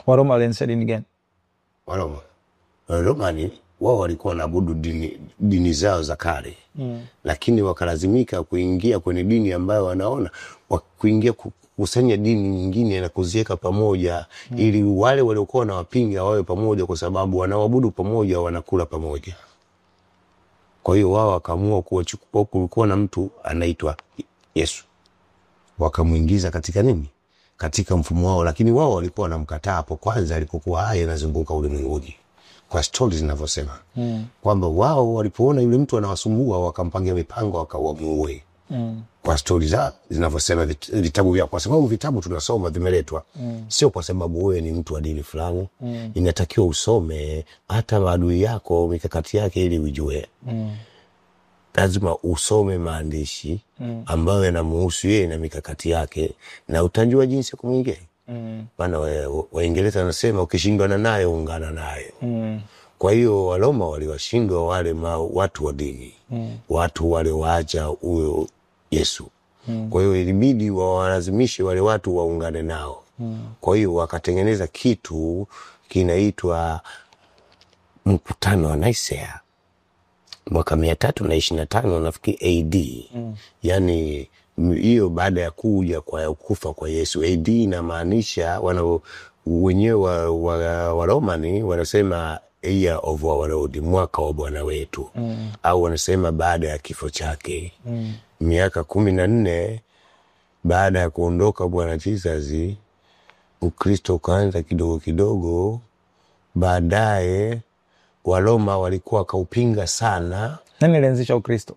Waroma walianzisha dini gani? Waroma wao walikuwa wanaabudu dini zao za kale. Lakini wakalazimika kuingia kwenye dini ambayo wanaona kuingia kukusanya dini nyingine na kuziweka pamoja ili wale waliokuwa wanawapinga wawe pamoja, kwa sababu wanaabudu pamoja, wanakula pamoja. Kwa hiyo wao wakaamua kuchukua, kulikuwa na mtu anaitwa Yesu, wakamuingiza katika nini, katika mfumo wao. Lakini wao walikuwa wanamkataa hapo kwanza alipokuwa hai anazunguka ulimwenguni, kwa stories zinavyosema kwamba wao walipoona yule mtu anawasumbua wakampangia mipango wakamuue. Kwa stories zinavyosema vitabu vyao, kwa sababu vitabu tunasoma vimeletwa sio kwa sababu wewe ni mtu wa dini fulani. Inatakiwa usome hata maadui yako mikakati yake ili ujue. Lazima usome maandishi ambayo yanamuhusu yeye na mikakati yake, na utajua jinsi ya kumwingia. Bana Waingereza wanasema ukishindana naye ungana naye. Kwa hiyo Waroma waliwashindwa wale watu wa dini, watu wale waacha huyo Yesu. Kwa hiyo ilibidi wawalazimishe wale watu waungane nao. Kwa hiyo wakatengeneza kitu kinaitwa mkutano wa Nicea mwaka 325 nafikiri AD. Yani hiyo baada ya kuja kwa kufa kwa Yesu. AD inamaanisha wenyewe wa Romani wanasema year of our Lord, mwaka wa Bwana wetu. Au wanasema baada ya kifo chake. Miaka 14 baada ya kuondoka Bwana Jesus, Ukristo ukaanza kidogo kidogo. Baadaye Waroma walikuwa kaupinga sana. Nani alianzisha Ukristo?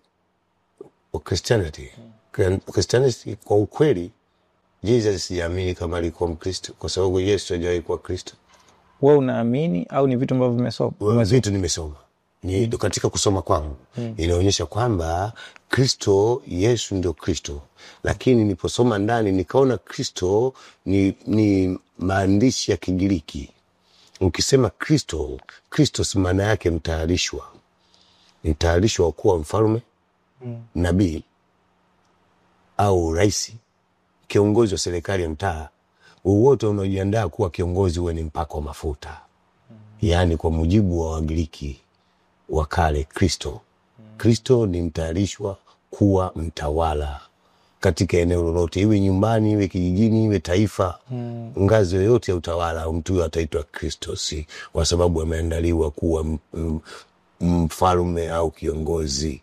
Christianity. Christianity kwa ukweli Jesus siamini kama alikuwa Mkristo, kwa sababu Yesu hajawahi kuwa Kristo. Wewe unaamini au ni vitu ambavyo vimesoma? Vitu nimesoma. Ni katika kusoma kwangu inaonyesha kwamba Kristo, Yesu ndio Kristo. Lakini niliposoma ndani nikaona Kristo ni maandishi ya Kigiriki. Ukisema Kristo si maana yake mtayarishwa. Mtayarishwa wa kuwa mfalme, nabii au rais, kiongozi wa serikali ya mtaa. Wote unaojiandaa kuwa kiongozi wewe ni mpako wa mafuta. Yaani kwa mujibu wa Wagiriki wa kale Kristo ni mtayarishwa kuwa mtawala katika eneo lolote, iwe nyumbani, iwe kijijini, iwe taifa. Ngazi yoyote ya utawala mtu huyo ataitwa Kristo, kwa sababu ameandaliwa kuwa mfalme au kiongozi.